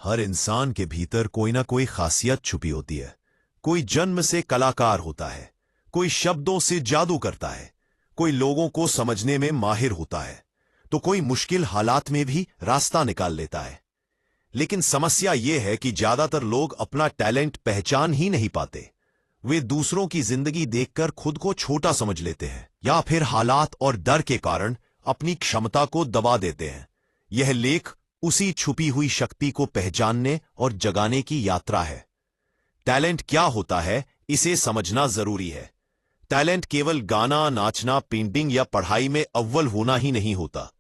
हर इंसान के भीतर कोई ना कोई खासियत छुपी होती है। कोई जन्म से कलाकार होता है, कोई शब्दों से जादू करता है, कोई लोगों को समझने में माहिर होता है, तो कोई मुश्किल हालात में भी रास्ता निकाल लेता है। लेकिन समस्या यह है कि ज्यादातर लोग अपना टैलेंट पहचान ही नहीं पाते। वे दूसरों की जिंदगी देखकर खुद को छोटा समझ लेते हैं या फिर हालात और डर के कारण अपनी क्षमता को दबा देते हैं। यह लेख उसी छुपी हुई शक्ति को पहचानने और जगाने की यात्रा है। टैलेंट क्या होता है, इसे समझना जरूरी है। टैलेंट केवल गाना, नाचना, पेंटिंग या पढ़ाई में अव्वल होना ही नहीं होता।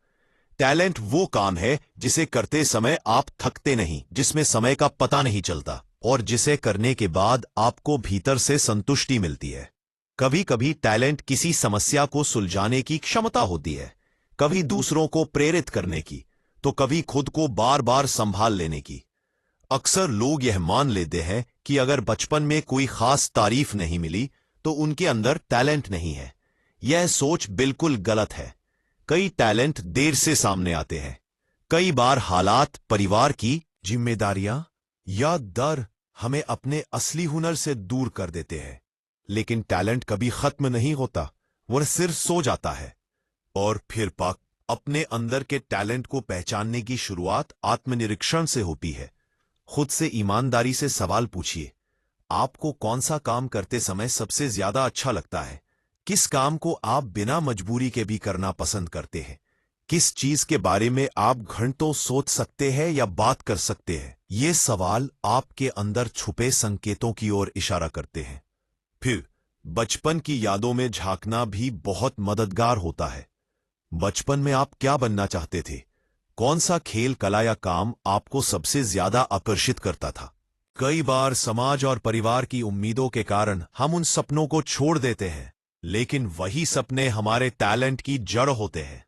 टैलेंट वो काम है जिसे करते समय आप थकते नहीं, जिसमें समय का पता नहीं चलता और जिसे करने के बाद आपको भीतर से संतुष्टि मिलती है। कभी कभी टैलेंट किसी समस्या को सुलझाने की क्षमता होती है, कभी दूसरों को प्रेरित करने की, तो कभी खुद को बार बार संभाल लेने की। अक्सर लोग यह मान लेते हैं कि अगर बचपन में कोई खास तारीफ नहीं मिली तो उनके अंदर टैलेंट नहीं है। यह सोच बिल्कुल गलत है। कई टैलेंट देर से सामने आते हैं। कई बार हालात, परिवार की जिम्मेदारियां या डर हमें अपने असली हुनर से दूर कर देते हैं। लेकिन टैलेंट कभी खत्म नहीं होता, वह सिर्फ सो जाता है। और फिर अपने अंदर के टैलेंट को पहचानने की शुरुआत आत्मनिरीक्षण से होती है। खुद से ईमानदारी से सवाल पूछिए, आपको कौन सा काम करते समय सबसे ज्यादा अच्छा लगता है? किस काम को आप बिना मजबूरी के भी करना पसंद करते हैं? किस चीज के बारे में आप घंटों सोच सकते हैं या बात कर सकते हैं? ये सवाल आपके अंदर छुपे संकेतों की ओर इशारा करते हैं। फिर बचपन की यादों में झांकना भी बहुत मददगार होता है। बचपन में आप क्या बनना चाहते थे? कौन सा खेल, कला या काम आपको सबसे ज्यादा आकर्षित करता था? कई बार समाज और परिवार की उम्मीदों के कारण हम उन सपनों को छोड़ देते हैं, लेकिन वही सपने हमारे टैलेंट की जड़ होते हैं।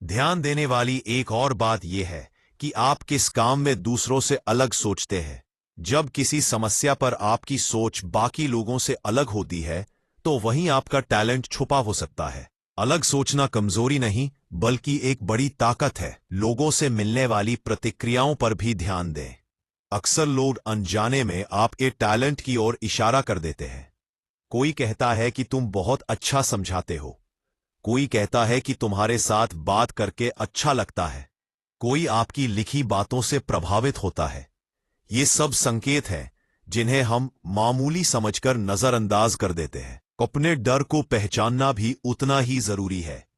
ध्यान देने वाली एक और बात यह है कि आप किस काम में दूसरों से अलग सोचते हैं। जब किसी समस्या पर आपकी सोच बाकी लोगों से अलग होती है, तो वहीं आपका टैलेंट छुपा हो सकता है। अलग सोचना कमजोरी नहीं, बल्कि एक बड़ी ताकत है। लोगों से मिलने वाली प्रतिक्रियाओं पर भी ध्यान दें। अक्सर लोग अनजाने में आपके टैलेंट की ओर इशारा कर देते हैं। कोई कहता है कि तुम बहुत अच्छा समझाते हो। कोई कहता है कि तुम्हारे साथ बात करके अच्छा लगता है। कोई आपकी लिखी बातों से प्रभावित होता है। ये सब संकेत हैं जिन्हें हम मामूली समझकर नजरअंदाज कर देते हैं। अपने डर को पहचानना भी उतना ही जरूरी है।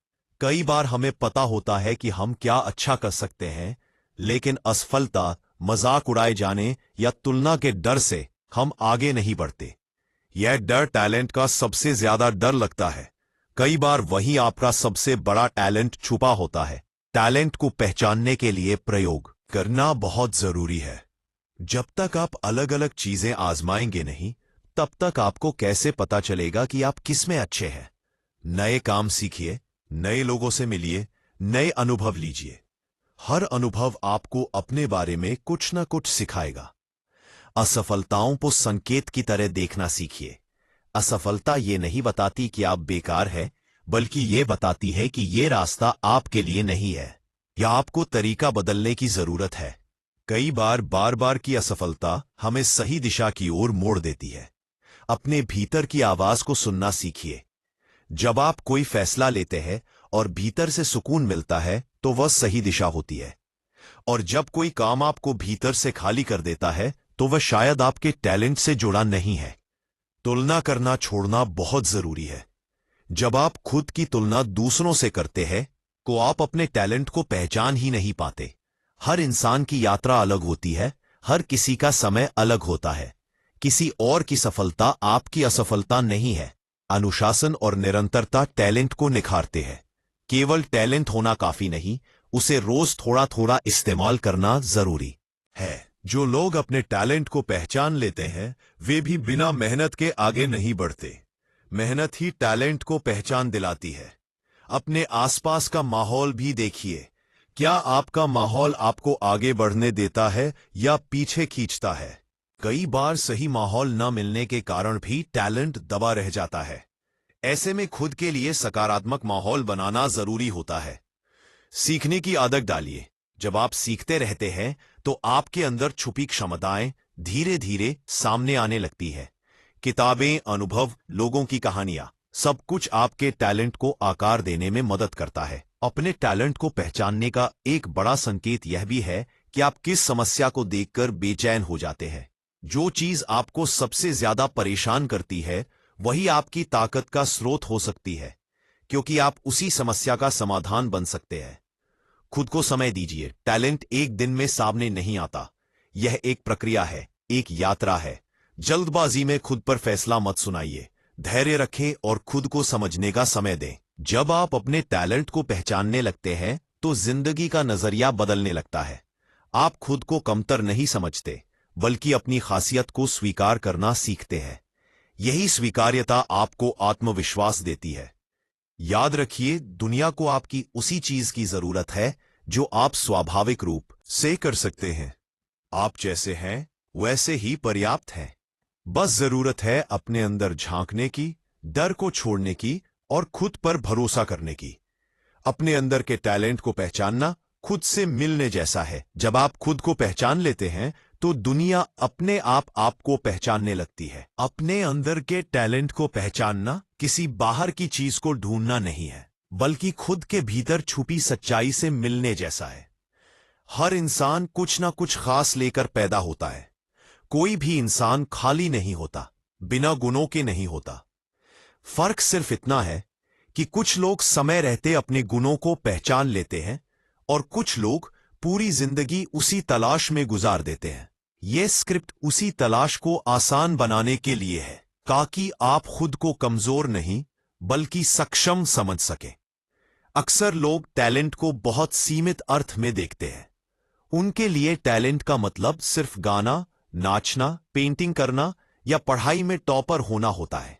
कई बार हमें पता होता है कि हम क्या अच्छा कर सकते हैं, लेकिन असफलता, मजाक उड़ाए जाने या तुलना के डर से हम आगे नहीं बढ़ते। यह डर टैलेंट का सबसे ज्यादा डर लगता है। कई बार वही आपका सबसे बड़ा टैलेंट छुपा होता है। टैलेंट को पहचानने के लिए प्रयोग करना बहुत जरूरी है। जब तक आप अलग अलग चीजें आजमाएंगे नहीं, तब तक आपको कैसे पता चलेगा कि आप किस में अच्छे हैं? नए काम सीखिए, नए लोगों से मिलिए, नए अनुभव लीजिए। हर अनुभव आपको अपने बारे में कुछ न कुछ सिखाएगा। असफलताओं को संकेत की तरह देखना सीखिए। असफलता ये नहीं बताती कि आप बेकार हैं, बल्कि ये बताती है कि ये रास्ता आपके लिए नहीं है या आपको तरीका बदलने की जरूरत है। कई बार बार बार की असफलता हमें सही दिशा की ओर मोड़ देती है। अपने भीतर की आवाज को सुनना सीखिए। जब आप कोई फैसला लेते हैं और भीतर से सुकून मिलता है, तो वह सही दिशा होती है। और जब कोई काम आपको भीतर से खाली कर देता है, तो वह शायद आपके टैलेंट से जुड़ा नहीं है। तुलना करना छोड़ना बहुत जरूरी है। जब आप खुद की तुलना दूसरों से करते हैं, तो आप अपने टैलेंट को पहचान ही नहीं पाते। हर इंसान की यात्रा अलग होती है, हर किसी का समय अलग होता है। किसी और की सफलता आपकी असफलता नहीं है। अनुशासन और निरंतरता टैलेंट को निखारते हैं। केवल टैलेंट होना काफी नहीं, उसे रोज थोड़ा थोड़ा इस्तेमाल करना जरूरी है। जो लोग अपने टैलेंट को पहचान लेते हैं, वे भी बिना मेहनत के आगे नहीं बढ़ते। मेहनत ही टैलेंट को पहचान दिलाती है। अपने आसपास का माहौल भी देखिए। क्या आपका माहौल आपको आगे बढ़ने देता है या पीछे खींचता है? कई बार सही माहौल न मिलने के कारण भी टैलेंट दबा रह जाता है। ऐसे में खुद के लिए सकारात्मक माहौल बनाना जरूरी होता है। सीखने की आदत डालिए। जब आप सीखते रहते हैं तो आपके अंदर छुपी क्षमताएं धीरे धीरे सामने आने लगती है। किताबें, अनुभव, लोगों की कहानियां, सब कुछ आपके टैलेंट को आकार देने में मदद करता है। अपने टैलेंट को पहचानने का एक बड़ा संकेत यह भी है कि आप किस समस्या को देखकर बेचैन हो जाते हैं। जो चीज आपको सबसे ज्यादा परेशान करती है वही आपकी ताकत का स्रोत हो सकती है, क्योंकि आप उसी समस्या का समाधान बन सकते हैं। खुद को समय दीजिए। टैलेंट एक दिन में सामने नहीं आता। यह एक प्रक्रिया है, एक यात्रा है। जल्दबाजी में खुद पर फैसला मत सुनाइए। धैर्य रखें और खुद को समझने का समय दें। जब आप अपने टैलेंट को पहचानने लगते हैं तो जिंदगी का नजरिया बदलने लगता है। आप खुद को कमतर नहीं समझते, बल्कि अपनी खासियत को स्वीकार करना सीखते हैं। यही स्वीकार्यता आपको आत्मविश्वास देती है। याद रखिए, दुनिया को आपकी उसी चीज की जरूरत है जो आप स्वाभाविक रूप से कर सकते हैं। आप जैसे हैं वैसे ही पर्याप्त हैं। बस जरूरत है अपने अंदर झांकने की, डर को छोड़ने की और खुद पर भरोसा करने की। अपने अंदर के टैलेंट को पहचानना खुद से मिलने जैसा है। जब आप खुद को पहचान लेते हैं तो दुनिया अपने आप आपको पहचानने लगती है। अपने अंदर के टैलेंट को पहचानना किसी बाहर की चीज को ढूंढना नहीं है, बल्कि खुद के भीतर छुपी सच्चाई से मिलने जैसा है। हर इंसान कुछ ना कुछ खास लेकर पैदा होता है। कोई भी इंसान खाली नहीं होता, बिना गुणों के नहीं होता। फर्क सिर्फ इतना है कि कुछ लोग समय रहते अपने गुणों को पहचान लेते हैं और कुछ लोग पूरी जिंदगी उसी तलाश में गुजार देते हैं। यह स्क्रिप्ट उसी तलाश को आसान बनाने के लिए है, ताकि आप खुद को कमजोर नहीं बल्कि सक्षम समझ सकें। अक्सर लोग टैलेंट को बहुत सीमित अर्थ में देखते हैं। उनके लिए टैलेंट का मतलब सिर्फ गाना, नाचना, पेंटिंग करना या पढ़ाई में टॉपर होना होता है,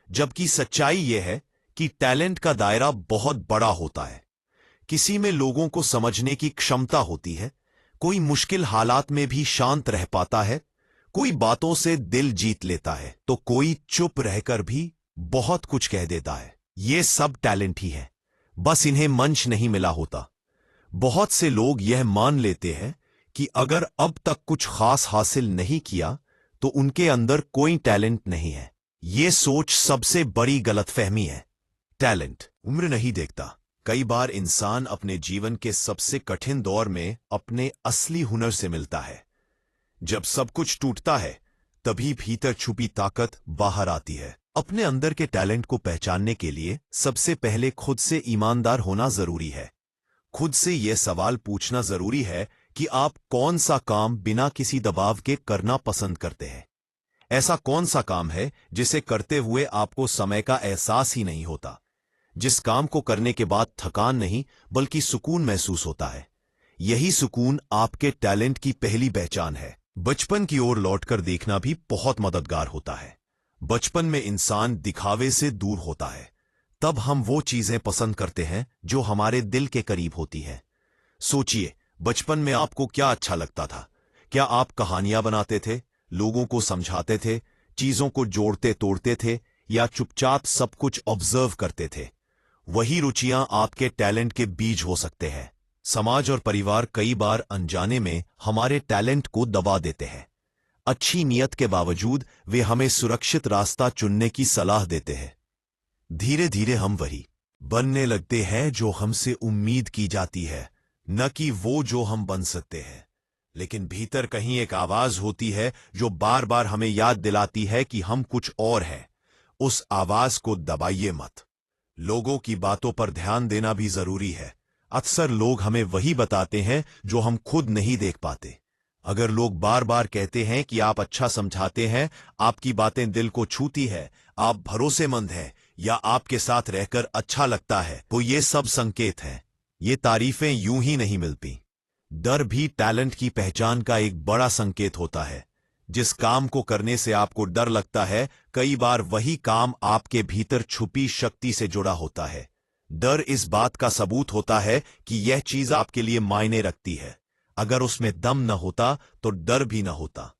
जबकि सच्चाई यह है कि टैलेंट का दायरा बहुत बड़ा होता है। किसी में लोगों को समझने की क्षमता होती है, कोई मुश्किल हालात में भी शांत रह पाता है, कोई बातों से दिल जीत लेता है, तो कोई चुप रहकर भी बहुत कुछ कह देता है। ये सब टैलेंट ही है, बस इन्हें मंच नहीं मिला होता। बहुत से लोग यह मान लेते हैं कि अगर अब तक कुछ खास हासिल नहीं किया तो उनके अंदर कोई टैलेंट नहीं है। यह सोच सबसे बड़ी गलतफहमी है। टैलेंट उम्र नहीं देखता। कई बार इंसान अपने जीवन के सबसे कठिन दौर में अपने असली हुनर से मिलता है। जब सब कुछ टूटता है तभी भीतर छुपी ताकत बाहर आती है। अपने अंदर के टैलेंट को पहचानने के लिए सबसे पहले खुद से ईमानदार होना जरूरी है। खुद से यह सवाल पूछना जरूरी है कि आप कौन सा काम बिना किसी दबाव के करना पसंद करते हैं। ऐसा कौन सा काम है जिसे करते हुए आपको समय का एहसास ही नहीं होता, जिस काम को करने के बाद थकान नहीं बल्कि सुकून महसूस होता है। यही सुकून आपके टैलेंट की पहली पहचान है। बचपन की ओर लौटकर देखना भी बहुत मददगार होता है। बचपन में इंसान दिखावे से दूर होता है। तब हम वो चीजें पसंद करते हैं जो हमारे दिल के करीब होती है। सोचिए, बचपन में आपको क्या अच्छा लगता था? क्या आप कहानियां बनाते थे, लोगों को समझाते थे, चीजों को जोड़ते तोड़ते थे, या चुपचाप सब कुछ ऑब्जर्व करते थे? वही रुचियां आपके टैलेंट के बीज हो सकते हैं। समाज और परिवार कई बार अनजाने में हमारे टैलेंट को दबा देते हैं। अच्छी नीयत के बावजूद वे हमें सुरक्षित रास्ता चुनने की सलाह देते हैं। धीरे धीरे हम वही बनने लगते हैं जो हमसे उम्मीद की जाती है, न कि वो जो हम बन सकते हैं। लेकिन भीतर कहीं एक आवाज होती है जो बार बार हमें याद दिलाती है कि हम कुछ और हैं। उस आवाज को दबाइए मत। लोगों की बातों पर ध्यान देना भी जरूरी है। अक्सर लोग हमें वही बताते हैं जो हम खुद नहीं देख पाते। अगर लोग बार बार कहते हैं कि आप अच्छा समझाते हैं, आपकी बातें दिल को छूती है, आप भरोसेमंद हैं, या आपके साथ रहकर अच्छा लगता है, तो ये सब संकेत हैं। ये तारीफें यूं ही नहीं मिलती। डर भी टैलेंट की पहचान का एक बड़ा संकेत होता है। जिस काम को करने से आपको डर लगता है, कई बार वही काम आपके भीतर छुपी शक्ति से जुड़ा होता है। डर इस बात का सबूत होता है कि यह चीज आपके लिए मायने रखती है। अगर उसमें दम न होता तो डर भी न होता।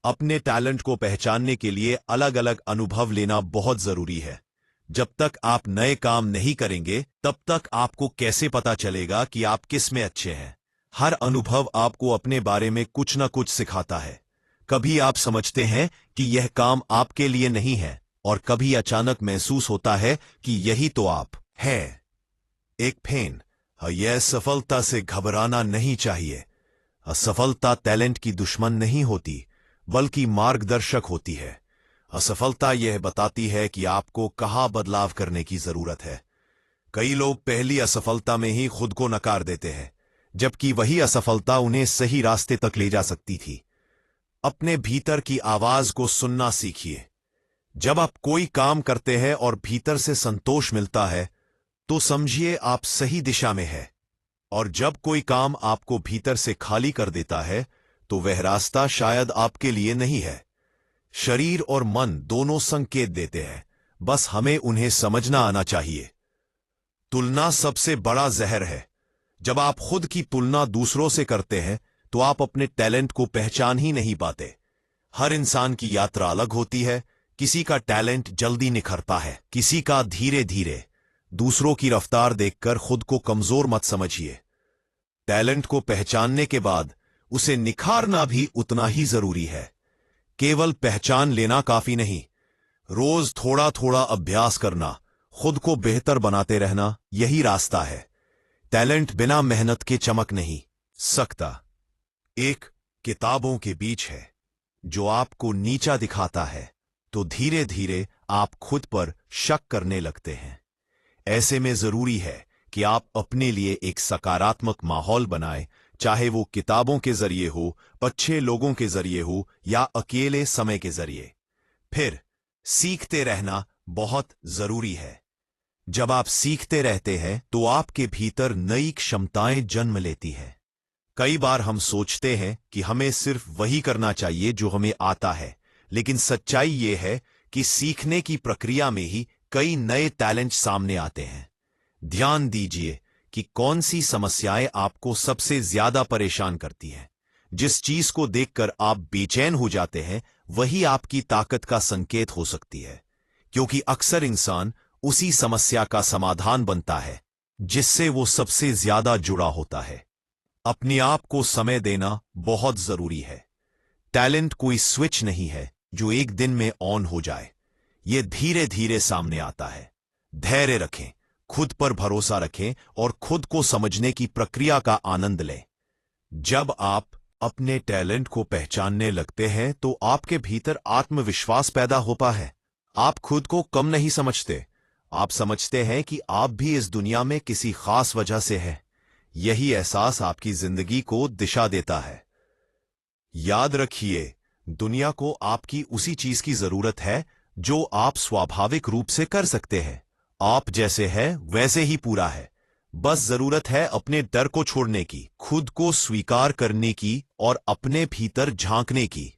अपने टैलेंट को पहचानने के लिए अलग अलग अनुभव लेना बहुत जरूरी है। जब तक आप नए काम नहीं करेंगे, तब तक आपको कैसे पता चलेगा कि आप किस में अच्छे हैं? हर अनुभव आपको अपने बारे में कुछ न कुछ सिखाता है। कभी आप समझते हैं कि यह काम आपके लिए नहीं है, और कभी अचानक महसूस होता है कि यही तो आप हैं। एक फेन, यह सफलता से घबराना नहीं चाहिए। असफलता टैलेंट की दुश्मन नहीं होती, बल्कि मार्गदर्शक होती है। असफलता यह बताती है कि आपको कहाँ बदलाव करने की जरूरत है। कई लोग पहली असफलता में ही खुद को नकार देते हैं, जबकि वही असफलता उन्हें सही रास्ते तक ले जा सकती थी। अपने भीतर की आवाज को सुनना सीखिए। जब आप कोई काम करते हैं और भीतर से संतोष मिलता है, तो समझिए आप सही दिशा में है। और जब कोई काम आपको भीतर से खाली कर देता है, तो वह रास्ता शायद आपके लिए नहीं है। शरीर और मन दोनों संकेत देते हैं, बस हमें उन्हें समझना आना चाहिए। तुलना सबसे बड़ा जहर है। जब आप खुद की तुलना दूसरों से करते हैं, तो आप अपने टैलेंट को पहचान ही नहीं पाते। हर इंसान की यात्रा अलग होती है। किसी का टैलेंट जल्दी निखरता है, किसी का धीरे धीरे। दूसरों की रफ्तार देखकर खुद को कमजोर मत समझिए। टैलेंट को पहचानने के बाद उसे निखारना भी उतना ही जरूरी है। केवल पहचान लेना काफी नहीं, रोज थोड़ा थोड़ा अभ्यास करना, खुद को बेहतर बनाते रहना, यही रास्ता है। टैलेंट बिना मेहनत के चमक नहीं सकता। एक किताबों के बीच है जो आपको नीचा दिखाता है, तो धीरे धीरे आप खुद पर शक करने लगते हैं। ऐसे में जरूरी है कि आप अपने लिए एक सकारात्मक माहौल बनाएं, चाहे वो किताबों के जरिए हो, अच्छे लोगों के जरिए हो, या अकेले समय के जरिए। फिर सीखते रहना बहुत जरूरी है। जब आप सीखते रहते हैं, तो आपके भीतर नई क्षमताएं जन्म लेती हैं। कई बार हम सोचते हैं कि हमें सिर्फ वही करना चाहिए जो हमें आता है, लेकिन सच्चाई ये है कि सीखने की प्रक्रिया में ही कई नए टैलेंट सामने आते हैं। ध्यान दीजिए कि कौन सी समस्याएं आपको सबसे ज्यादा परेशान करती हैं। जिस चीज को देखकर आप बेचैन हो जाते हैं, वही आपकी ताकत का संकेत हो सकती है, क्योंकि अक्सर इंसान उसी समस्या का समाधान बनता है जिससे वो सबसे ज्यादा जुड़ा होता है। अपने आप को समय देना बहुत जरूरी है। टैलेंट कोई स्विच नहीं है जो एक दिन में ऑन हो जाए। यह धीरे धीरे सामने आता है। धैर्य रखें, खुद पर भरोसा रखें और खुद को समझने की प्रक्रिया का आनंद लें। जब आप अपने टैलेंट को पहचानने लगते हैं, तो आपके भीतर आत्मविश्वास पैदा होता है। आप खुद को कम नहीं समझते। आप समझते हैं कि आप भी इस दुनिया में किसी खास वजह से हैं। यही एहसास आपकी जिंदगी को दिशा देता है। याद रखिए, दुनिया को आपकी उसी चीज की जरूरत है जो आप स्वाभाविक रूप से कर सकते हैं। आप जैसे हैं वैसे ही पूरा है। बस जरूरत है अपने डर को छोड़ने की, खुद को स्वीकार करने की और अपने भीतर झांकने की।